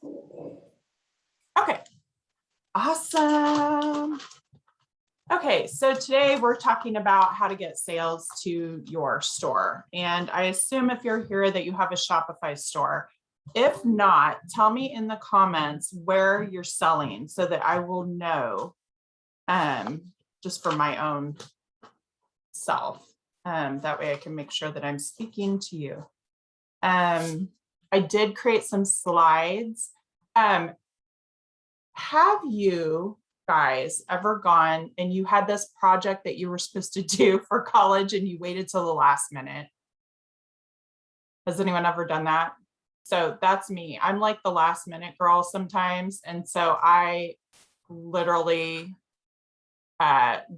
Okay, awesome. Okay, so today we're talking about how to get sales to your store. And I assume if you're here that you have a Shopify store. If not, tell me in the comments where you're selling so that I will know, just for my own self. That way I can make sure that I'm speaking to you. I did create some slides. Have you guys ever gone and you had this project that you were supposed to do for college and you waited till the last minute? Has anyone ever done that? So that's me. I'm like the last minute girl sometimes. And so I literally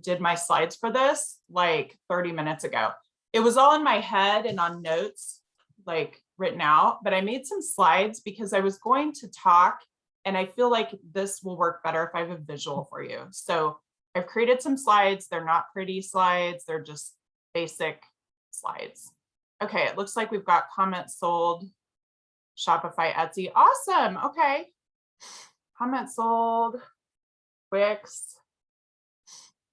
did my slides for this like 30 minutes ago. It was all in my head and on notes, like written out, but I made some slides because I was going to talk, and I feel like this will work better if I have a visual for you. So I've created some slides. They're not pretty slides. They're just basic slides. Okay, it looks like we've got comments sold, Shopify, Etsy. Awesome. Okay. Comments sold, Wix.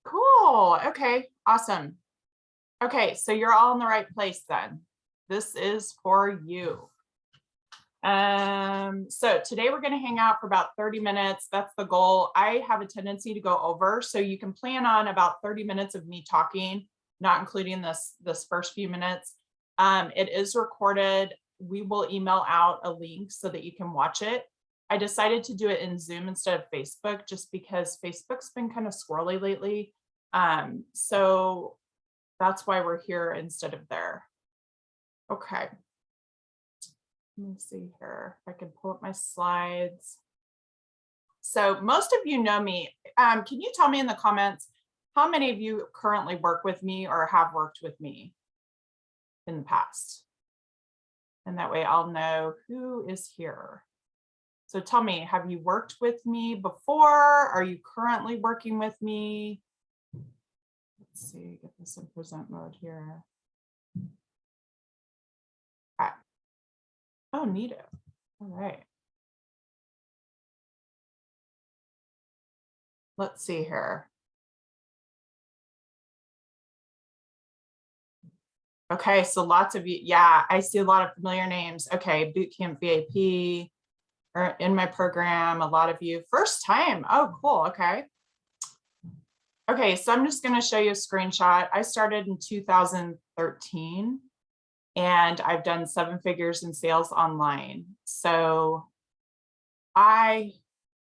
Cool. Okay, awesome. Okay, so you're all in the right place then. This is for you. So today we're going to hang out for about 30 minutes. That's the goal. I have a tendency to go over, so you can plan on about 30 minutes of me talking, not including this first few minutes. It is recorded. We will email out a link so that you can watch it. I decided to do it in Zoom instead of Facebook just because Facebook's been kind of squirrely lately. So that's why we're here instead of there. Okay. Let me see here if I can pull up my slides. So most of you know me. Can you tell me in the comments how many of you currently work with me or have worked with me in the past? And that way I'll know who is here. So tell me, have you worked with me before? Are you currently working with me? Let's see, get this in present mode here. Okay. Oh, neato. All right. Let's see here. Okay, so lots of you. Yeah, I see a lot of familiar names. Okay, Bootcamp VIP or in my program, a lot of you. First time. Oh, cool. Okay. Okay, so I'm just going to show you a screenshot. I started in 2013 and I've done 7 figures in sales online. So I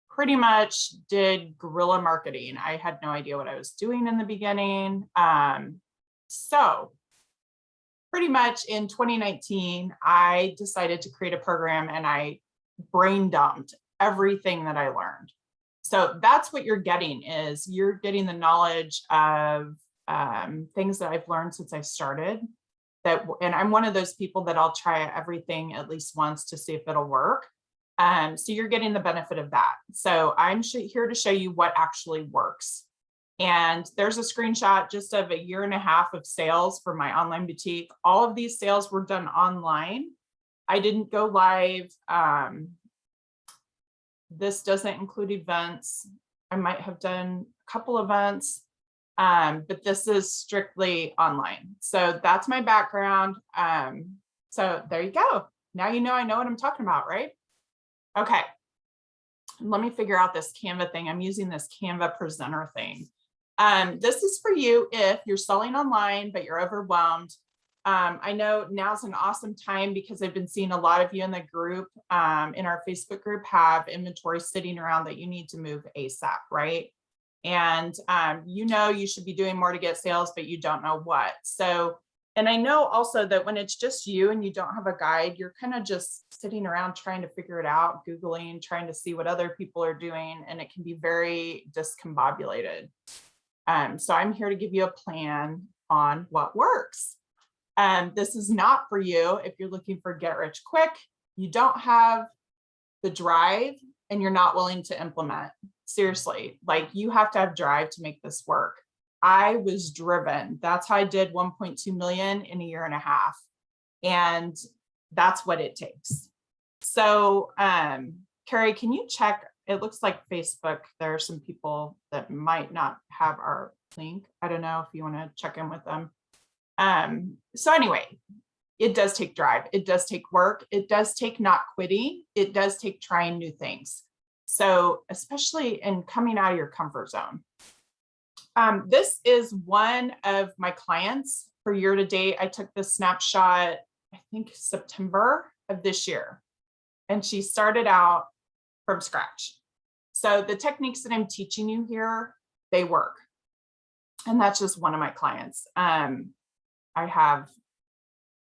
pretty much did guerrilla marketing. I had no idea what I was doing in the beginning. So pretty much in 2019, I decided to create a program and I brain dumped everything that I learned. So that's what you're getting, is you're getting the knowledge of things that I've learned since I started. And I'm one of those people that I'll try everything at least once to see if it'll work. So you're getting the benefit of that. So I'm here to show you what actually works. And there's a screenshot just of a 1.5 years of sales for my online boutique. All of these sales were done online. I didn't go live. This doesn't include events. I might have done a couple events, but this is strictly online. So that's my background. So there you go. Now you know I know what I'm talking about, right? Okay. Let me figure out this Canva thing. I'm using this Canva presenter thing. This is for you if you're selling online, but you're overwhelmed. I know now's an awesome time because I've been seeing a lot of you in the group, in our Facebook group, have inventory sitting around that you need to move ASAP, right? And you know you should be doing more to get sales, but you don't know what. So, and I know also that when it's just you and you don't have a guide, you're kind of just sitting around trying to figure it out, Googling, trying to see what other people are doing, and it can be very discombobulated. So I'm here to give you a plan on what works. This is not for you if you're looking for get rich quick, you don't have the drive, and you're not willing to implement. Seriously, like you have to have drive to make this work. I was driven. That's how I did 1.2 million in a 1.5 years. And that's what it takes. So Carrie, can you check? It looks like Facebook, there are some people that might not have our link. I don't know if you want to check in with them. So anyway, it does take drive. It does take work. It does take not quitting. It does take trying new things. So especially in coming out of your comfort zone. This is one of my clients for year to date. I took this snapshot, I think September of this year, and she started out from scratch. So the techniques that I'm teaching you here, they work. And that's just one of my clients. I have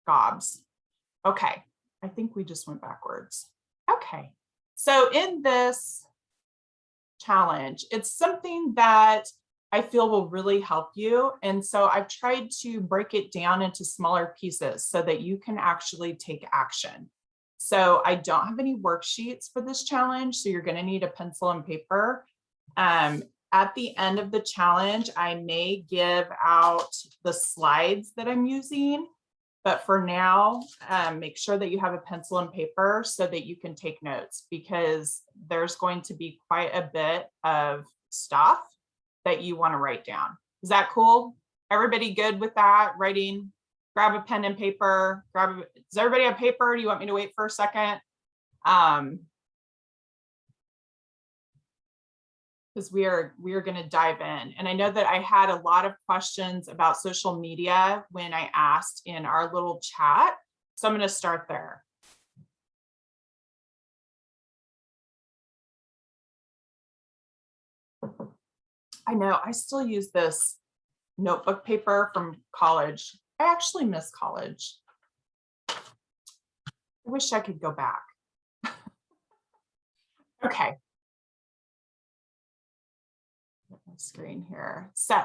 gobs. Okay, I think we just went backwards. Okay, so in this challenge, it's something that I feel will really help you. And so I've tried to break it down into smaller pieces so that you can actually take action. So I don't have any worksheets for this challenge, so you're going to need a pencil and paper. At the end of the challenge, I may give out the slides that I'm using, but for now, make sure that you have a pencil and paper so that you can take notes, because there's going to be quite a bit of stuff that you want to write down. Is that cool? Everybody good with that? Writing? Grab a pen and paper. Does everybody have paper? Do you want me to wait for a second? Because we are going to dive in. And I know that I had a lot of questions about social media when I asked in our little chat. So I'm going to start there. I know I still use this notebook paper from college. I actually miss college. I wish I could go back. Okay. Screen here. So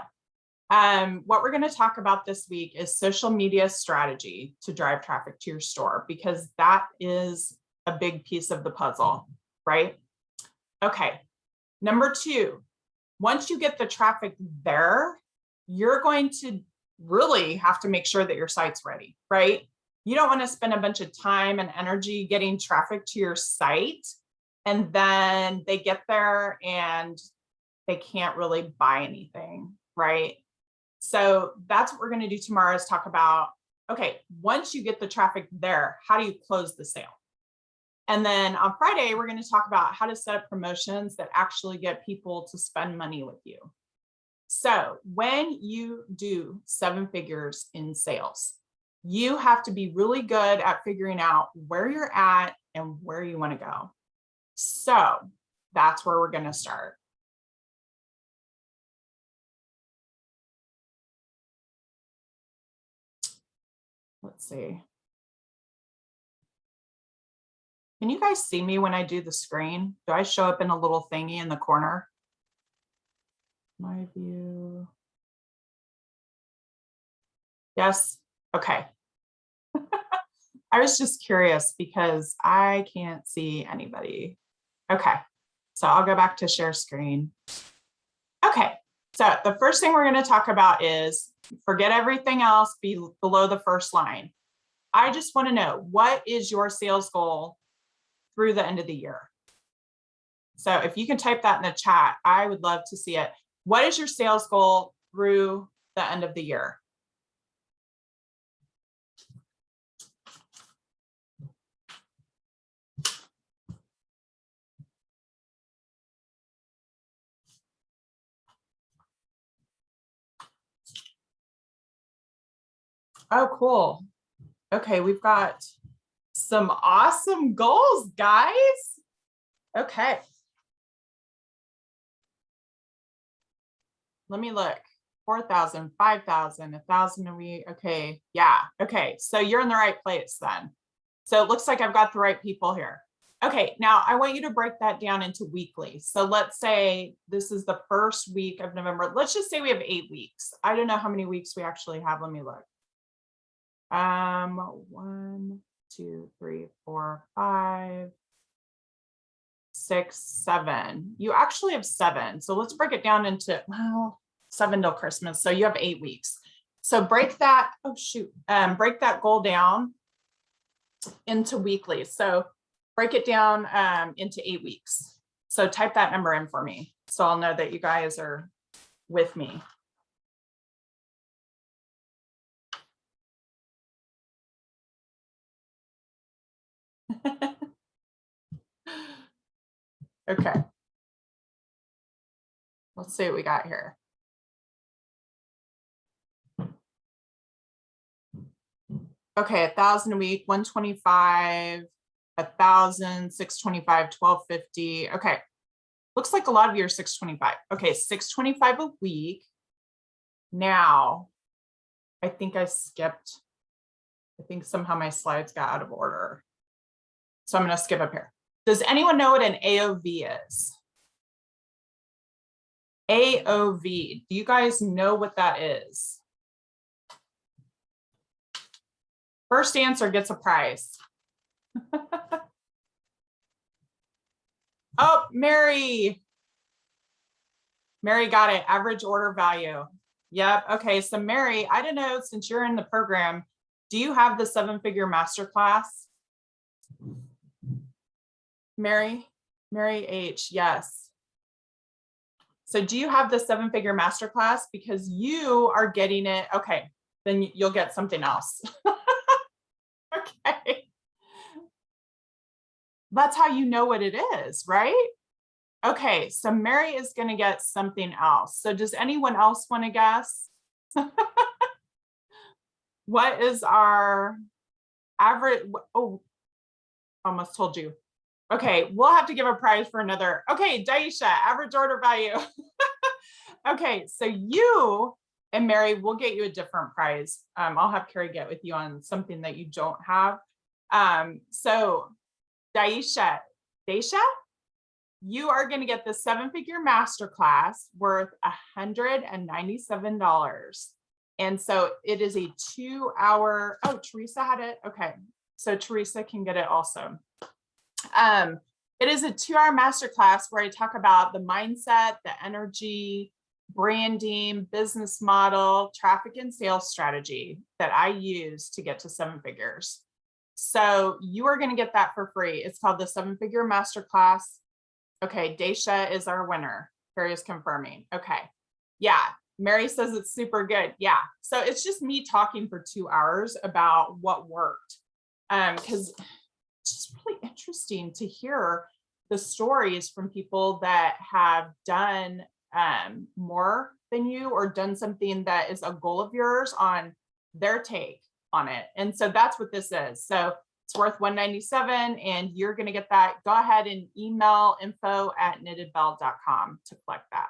what we're going to talk about this week is social media strategy to drive traffic to your store, because that is a big piece of the puzzle, right? Okay. Number two, once you get the traffic there, you're going to really have to make sure that your site's ready, right? You don't want to spend a bunch of time and energy getting traffic to your site, and then they get there and they can't really buy anything, right? So that's what we're going to do tomorrow, is talk about, okay, once you get the traffic there, how do you close the sale? And then on Friday, we're going to talk about how to set up promotions that actually get people to spend money with you. So when you do 7 figures in sales, you have to be really good at figuring out where you're at and where you want to go. So that's where we're going to start. Let's see. Can you guys see me when I do the screen? Do I show up in a little thingy in the corner? My view. Yes. Okay. I was just curious because I can't see anybody. Okay. So I'll go back to share screen. Okay. So the first thing we're going to talk about is forget everything else below the first line. I just want to know, what is your sales goal through the end of the year? So if you can type that in the chat, I would love to see it. What is your sales goal through the end of the year? Oh, cool. Okay, we've got some awesome goals, guys. Okay. Let me look. 4,000, 5,000, 1,000 a week. Okay. Yeah. Okay. So you're in the right place then. So it looks like I've got the right people here. Okay. Now I want you to break that down into weekly. So let's say this is the first week of November. Let's just say we have 8 weeks. I don't know how many weeks we actually have. Let me look. 1, 2, 3, 4, 5, 6, 7. You actually have 7. So let's break it down into, well, 7 till Christmas. So you have 8 weeks. So break that, break that goal down into weekly. So break it down into 8 weeks. So type that number in for me, so I'll know that you guys are with me. Okay. Let's see what we got here. Okay, 1,000 a week, 125, 1,000, 625, 1,250. Okay. Looks like a lot of you are 625. Okay, 625 a week. Now, I think I skipped. I think somehow my slides got out of order. So I'm going to skip up here. Does anyone know what an AOV is? AOV. Do you guys know what that is? First answer gets a prize. Oh, Mary. Mary got it. Average order value. Yep. Okay. So Mary, I don't know, since you're in the program, do you have the 7-figure masterclass? Mary H. Yes. So do you have the 7-figure masterclass? Because you are getting it. Okay. Then you'll get something else. Okay. That's how you know what it is, right? Okay, so Mary is going to get something else. So does anyone else want to guess? What is our average? Oh, almost told you. Okay, we'll have to give a prize for another. Okay, Daisha, average order value. Okay, so you and Mary will get you a different prize. I'll have Carrie get with you on something that you don't have. So Daisha, you are going to get the 7-figure masterclass worth $197. And so it is a 2-hour. Oh, Teresa had it. Okay. So Teresa can get it also. It is a 2-hour masterclass where I talk about the mindset, the energy, branding, business model, traffic and sales strategy that I use to get to 7 figures. So you are going to get that for free. It's called the 7-figure masterclass. Okay, Daisha is our winner. Carrie is confirming. Okay. Yeah. Mary says it's super good. Yeah. So it's just me talking for 2 hours about what worked. Because it's just really interesting to hear the stories from people that have done more than you or done something that is a goal of yours on their take on it. And so that's what this is. So it's worth $197 and you're going to get that. Go ahead and email info@knittedbell.com to collect that.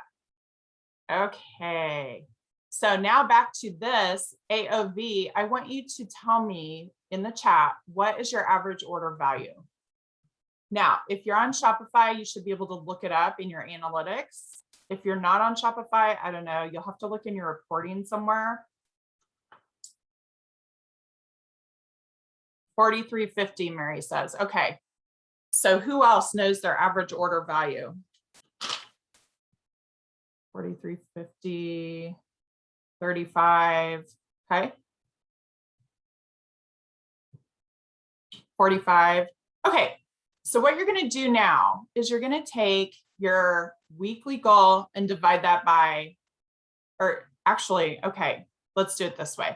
Okay. So now back to this AOV. I want you to tell me in the chat, what is your average order value? Now, if you're on Shopify, you should be able to look it up in your analytics. If you're not on Shopify, I don't know, you'll have to look in your reporting somewhere. $43.50, Mary says. Okay. So who else knows their average order value? $43.50, 35. Okay. 45. Okay. So what you're going to do now is you're going to take your weekly goal and divide that by, or actually, okay, let's do it this way.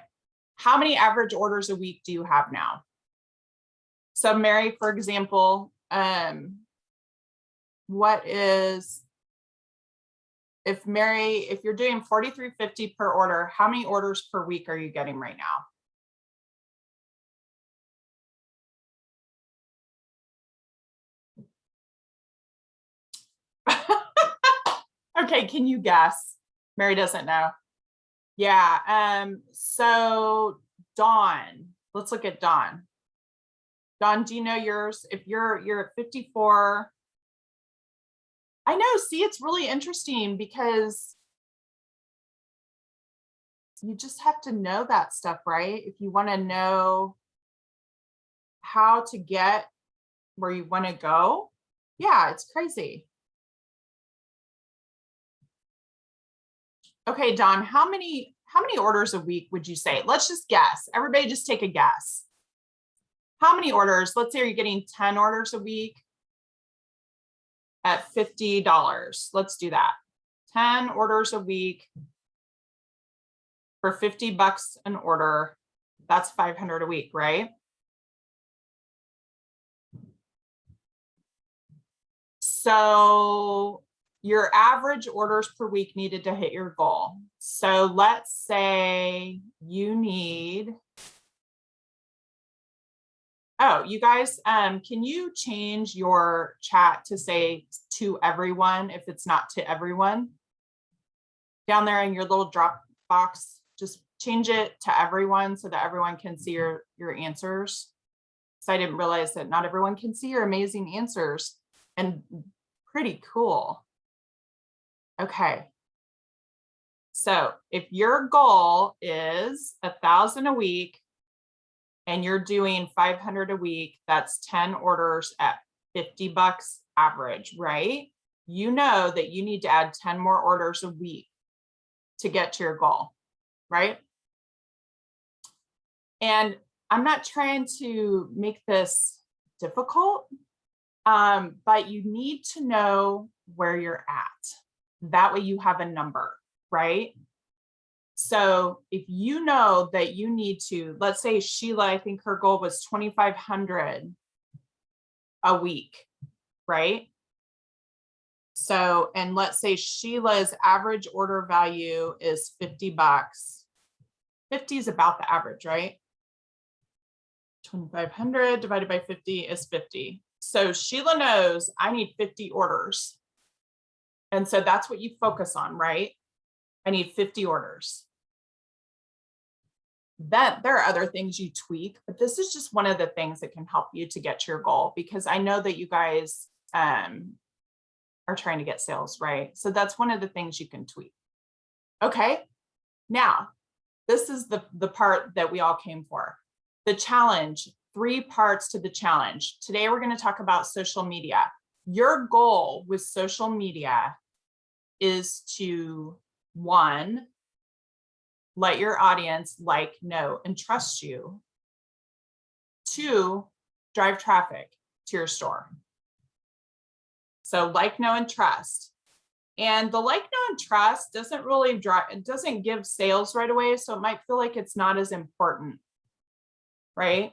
How many average orders a week do you have now? So Mary, for example, what is, if you're doing $43.50 per order, how many orders per week are you getting right now? Okay, can you guess? Mary doesn't know. Yeah, so Dawn, let's look at Dawn. Dawn, do you know yours? If you're at 54. I know, see, it's really interesting because you just have to know that stuff, right? If you want to know how to get where you want to go. Yeah, it's crazy. Okay, Dawn, how many orders a week would you say? Let's just guess. Everybody just take a guess. How many orders? Let's say you're getting 10 orders a week at $50. Let's do that. 10 orders a week for $50 an order. That's 500 a week, right? So your average orders per week needed to hit your goal. So let's say you need, oh, you guys, can you change your chat to say to everyone if it's not to everyone? Down there in your little drop box, just change it to everyone so that everyone can see your answers. So I didn't realize that not everyone can see your amazing answers, and pretty cool. Okay. So if your goal is 1,000 a week and you're doing 500 a week, that's 10 orders at $50 average, right? You know that you need to add 10 more orders a week to get to your goal, right? And I'm not trying to make this difficult, but you need to know where you're at. That way you have a number, right? So if you know that you need to, let's say Sheila, I think her goal was 2,500 a week, right? So, and let's say Sheila's average order value is $50. 50 is about the average, right? 2,500 divided by 50 is 50. So Sheila knows I need 50 orders. And so that's what you focus on, right? I need 50 orders. Then there are other things you tweak, but this is just one of the things that can help you to get to your goal, because I know that you guys are trying to get sales, right? So that's one of the things you can tweak. Okay, now this is the part that we all came for. The challenge, 3 parts to the challenge. Today we're going to talk about social media. Your goal with social media is to, 1, let your audience like, know, and trust you. 2, drive traffic to your store. So like, know, and trust. And the like, know, and trust doesn't really drive, it doesn't give sales right away. So it might feel like it's not as important, right?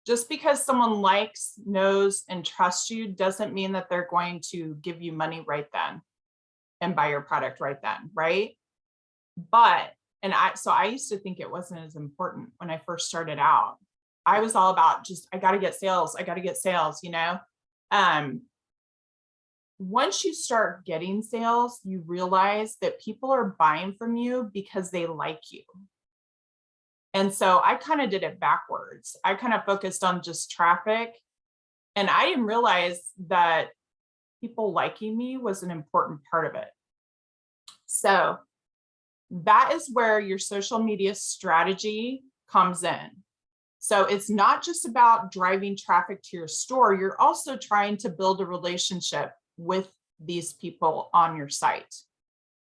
Just because someone likes, knows, and trusts you doesn't mean that they're going to give you money right then and buy your product right then, right? But, so I used to think it wasn't as important when I first started out. I was all about just, I got to get sales. I got to get sales, you know? Once you start getting sales, you realize that people are buying from you because they like you. And so I kind of did it backwards. I kind of focused on just traffic, and I didn't realize that people liking me was an important part of it. So that is where your social media strategy comes in. So it's not just about driving traffic to your store. You're also trying to build a relationship with these people on your site.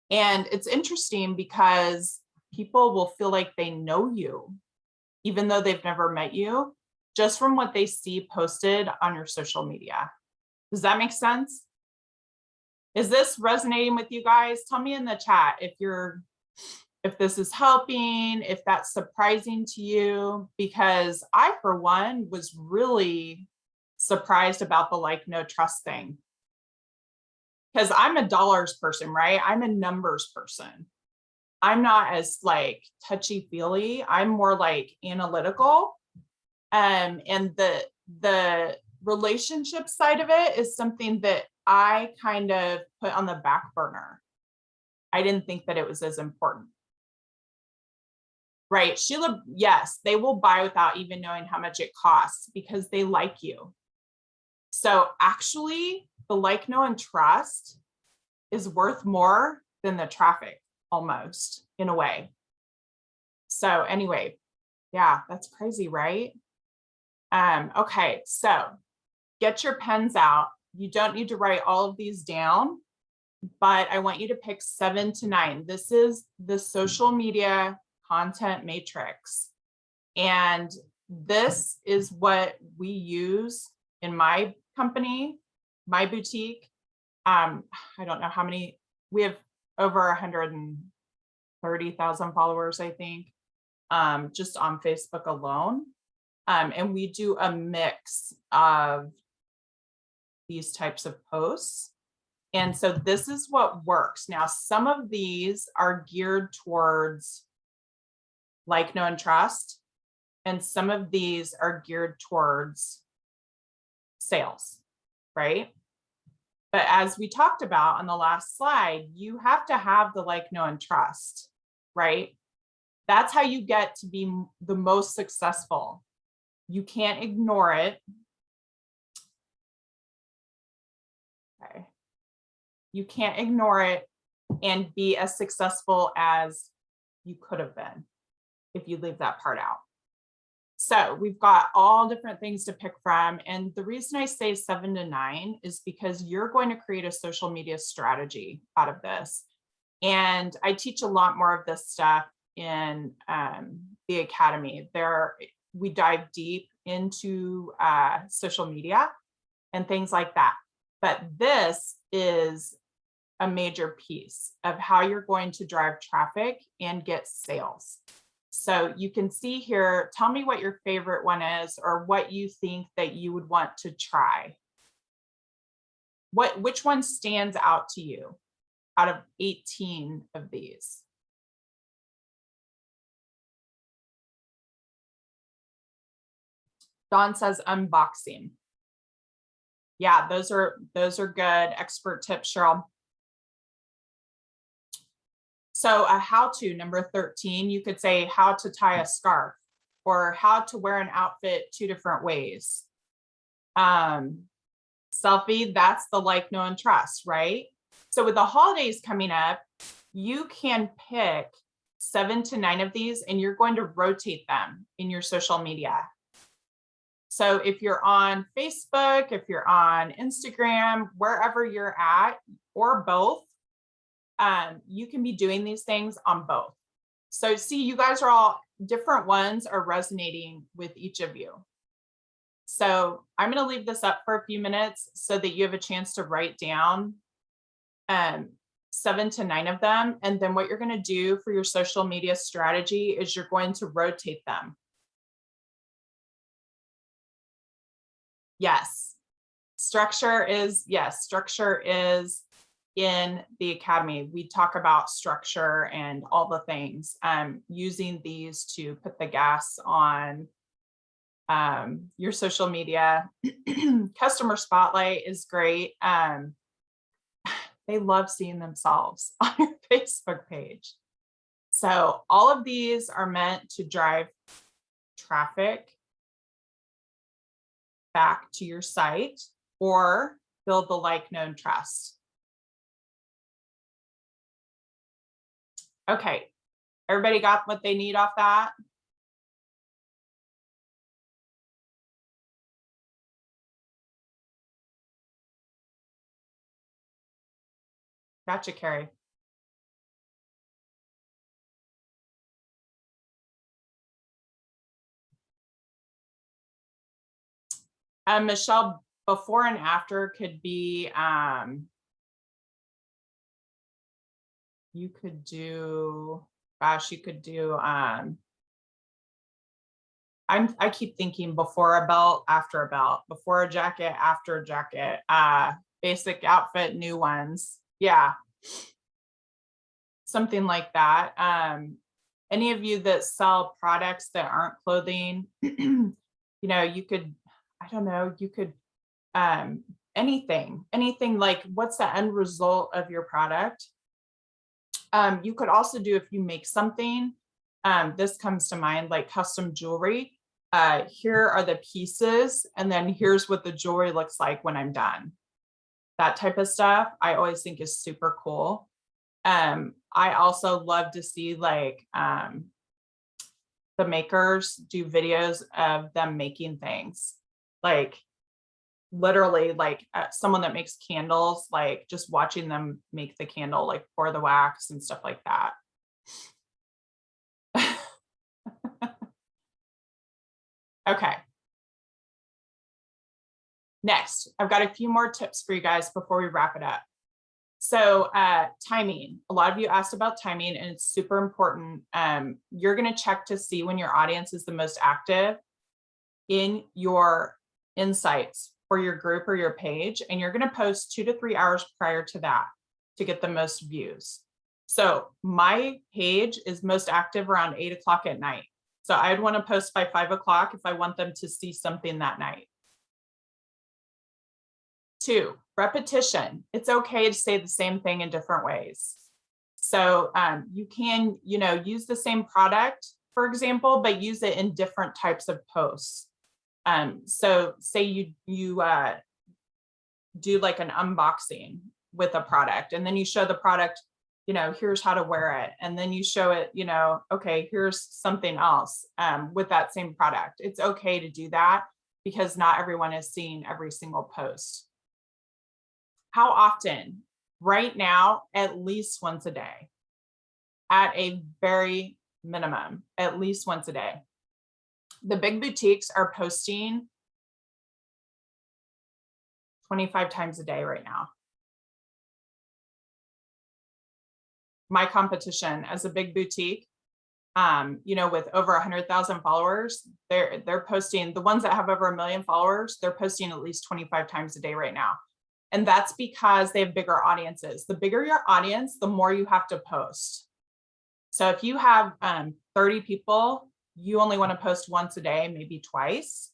And it's interesting because people will feel like they know you, even though they've never met you, just from what they see posted on your social media. Does that make sense? Is this resonating with you guys? Tell me in the chat if this is helping, if that's surprising to you, because I, for one, was really surprised about the like, no, trust thing. Because I'm a dollars person, right? I'm a numbers person. I'm not as like touchy-feely. I'm more like analytical. And the relationship side of it is something that I kind of put on the back burner. I didn't think that it was as important. Right, Sheila, yes, they will buy without even knowing how much it costs because they like you. So actually, the like, know, and trust is worth more than the traffic, almost, in a way. So anyway, yeah, that's crazy, right? Okay, so get your pens out. You don't need to write all of these down, but I want you to pick 7 to 9. This is the social media content matrix. And This is what we use in my company, my boutique. I don't know how many, we have over 130,000 followers, I think, just on Facebook alone. And we do a mix of these types of posts. And so this is what works. Now, some of these are geared towards like, know, and trust. And some of these are geared towards sales, right? But as we talked about on the last slide, you have to have the like, know, and trust, right? That's how you get to be the most successful. You can't ignore it. Okay. You can't ignore it and be as successful as you could have been if you leave that part out. So we've got all different things to pick from. And the reason I say 7 to 9 is because you're going to create a social media strategy out of this. And I teach a lot more of this stuff in the academy. We dive deep into social media and things like that. But this is a major piece of how you're going to drive traffic and get sales. So you can see here, tell me what your favorite one is or what you think that you would want to try. Which one stands out to you out of 18 of these? Dawn says unboxing. Yeah, those are good expert tips, Cheryl. So a how-to, number 13, you could say how to tie a scarf or how to wear an outfit 2 different ways. Selfie, that's the like, know, and trust, right? So with the holidays coming up, you can pick 7 to 9 of these and you're going to rotate them in your social media. So if you're on Facebook, if you're on Instagram, wherever you're at, or both, you can be doing these things on both. So see, you guys are all different ones are resonating with each of you. So I'm going to leave this up for a few minutes so that you have a chance to write down 7 to 9 of them. And then what you're going to do for your social media strategy is you're going to rotate them. Yes, structure is in the academy. We talk about structure and all the things, using these to put the gas on your social media. Customer spotlight is great. They love seeing themselves on your Facebook page. So all of these are meant to drive traffic back to your site or build the like, know, and trust. Okay, everybody got what they need off that? Gotcha, Carrie. Michelle, before and after could be, you could do, gosh, you could do, I keep thinking before a belt, after a belt, before a jacket, after a jacket, basic outfit, new ones. Yeah. Something like that. Any of you that sell products that aren't clothing, you know, you could, I don't know, you could, anything like what's the end result of your product? You could also do, if you make something, this comes to mind, like custom jewelry. Here are the pieces, and then here's what the jewelry looks like when I'm done. That type of stuff, I always think is super cool. I also love to see like the makers do videos of them making things, like literally like someone that makes candles, like just watching them make the candle, like pour the wax and stuff like that. Okay. Next, I've got a few more tips for you guys before we wrap it up. So timing, a lot of you asked about timing, and it's super important. You're going to check to see when your audience is the most active in your insights for your group or your page, and you're going to post 2 to 3 hours prior to that to get the most views. So my page is most active around 8 o'clock at night. So I'd want to post by 5 o'clock if I want them to see something that night. 2, repetition. It's okay to say the same thing in different ways. So you can, use the same product, for example, but use it in different types of posts. So say you do like an unboxing with a product, and then you show the product, here's how to wear it. And then you show it, okay, here's something else with that same product. It's okay to do that because not everyone is seeing every single post. How often? Right now, at least once a day. At a very minimum, at least once a day. The big boutiques are posting 25 times a day right now. My competition as a big boutique, with over 100,000 followers, they're posting, the ones that have over 1 million followers, they're posting at least 25 times a day right now. And that's because they have bigger audiences. The bigger your audience, the more you have to post. So if you have 30 people, you only want to post once a day, maybe twice,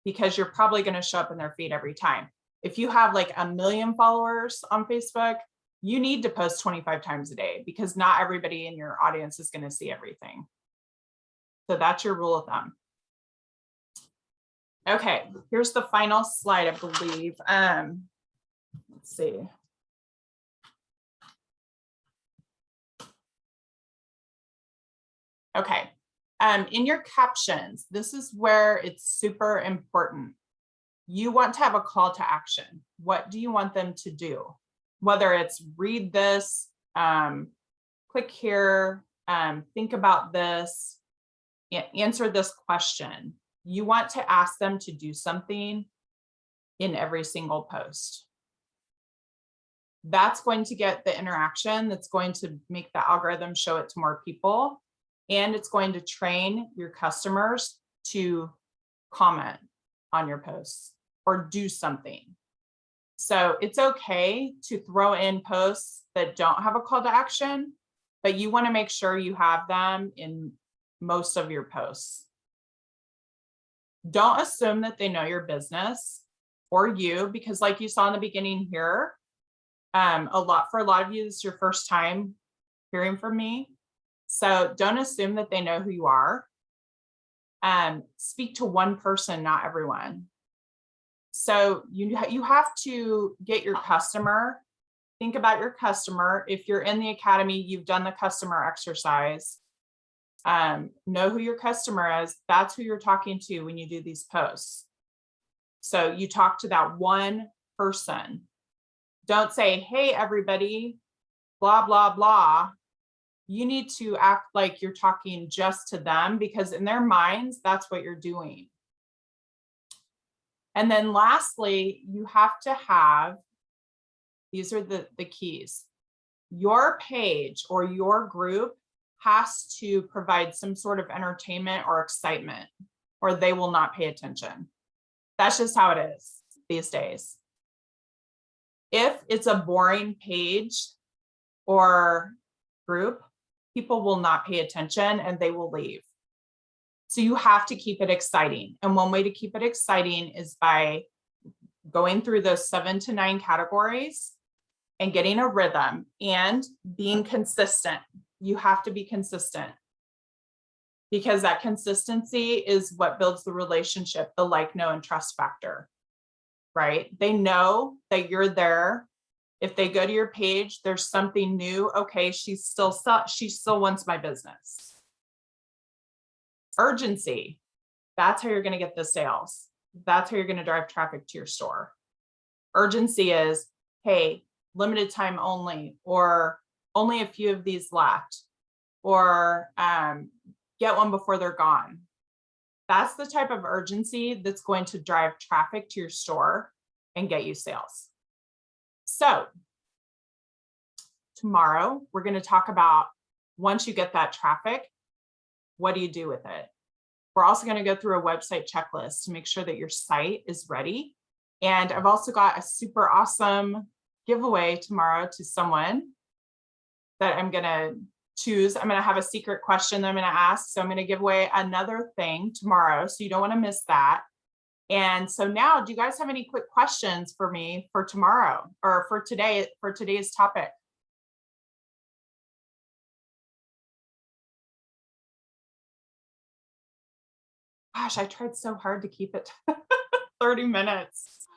because you're probably going to show up in their feed every time. If you have like 1 million followers on Facebook, you need to post 25 times a day because not everybody in your audience is going to see everything. So that's your rule of thumb. Okay, here's the final slide, I believe. Let's see. Okay, in your captions, this is where it's super important. You want to have a call to action. What do you want them to do? Whether it's read this, click here, think about this, answer this question. You want to ask them to do something in every single post. That's going to get the interaction, that's going to make the algorithm show it to more people, and it's going to train your customers to comment on your posts or do something. So it's okay to throw in posts that don't have a call to action, but you want to make sure you have them in most of your posts. Don't assume that they know your business or you, because like you saw in the beginning here, for a lot of you, this is your first time hearing from me. So don't assume that they know who you are. Speak to one person, not everyone. So you have to get your customer, think about your customer. If you're in the academy, you've done the customer exercise. Know who your customer is. That's who you're talking to when you do these posts. So you talk to that one person. Don't say, hey, everybody, blah, blah, blah. You need to act like you're talking just to them, because in their minds, that's what you're doing. And then lastly, you have to have, these are the keys. Your page or your group has to provide some sort of entertainment or excitement, or they will not pay attention. That's just how it is these days. If it's a boring page or group, people will not pay attention and they will leave. So you have to keep it exciting. And one way to keep it exciting is by going through those 7 to 9 categories and getting a rhythm and being consistent. You have to be consistent, because that consistency is what builds the relationship, the like, know, and trust factor, right? They know that you're there. If they go to your page, there's something new. Okay, she still wants my business. Urgency. That's how you're going to get the sales. That's how you're going to drive traffic to your store. Urgency is, hey, limited time only, or only a few of these left, or get one before they're gone. That's the type of urgency that's going to drive traffic to your store and get you sales. So tomorrow, we're going to talk about once you get that traffic, what do you do with it? We're also going to go through a website checklist to make sure that your site is ready. And I've also got a super awesome giveaway tomorrow to someone that I'm going to choose. I'm going to have a secret question that I'm going to ask. So I'm going to give away another thing tomorrow. So you don't want to miss that. And so now, do you guys have any quick questions for me for tomorrow or for today, for today's topic? Gosh, I tried so hard to keep it 30 minutes.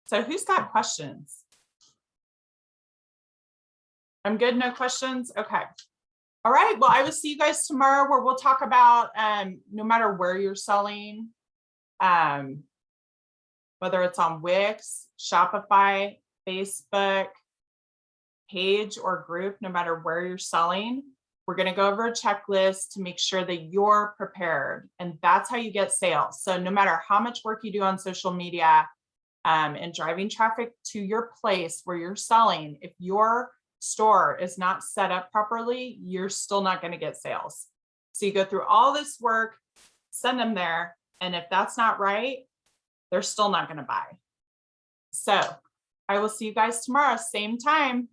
So who's got questions? I'm good, no questions? Okay. All right, well, I will see you guys tomorrow where we'll talk about no matter where you're selling, whether it's on Wix, Shopify, Facebook, page or group, no matter where you're selling, we're going to go over a checklist to make sure that you're prepared. And that's how you get sales. So no matter how much work you do on social media and driving traffic to your place where you're selling, if your store is not set up properly, you're still not going to get sales. So you go through all this work, send them there. And if that's not right, they're still not going to buy. So I will see you guys tomorrow, same time.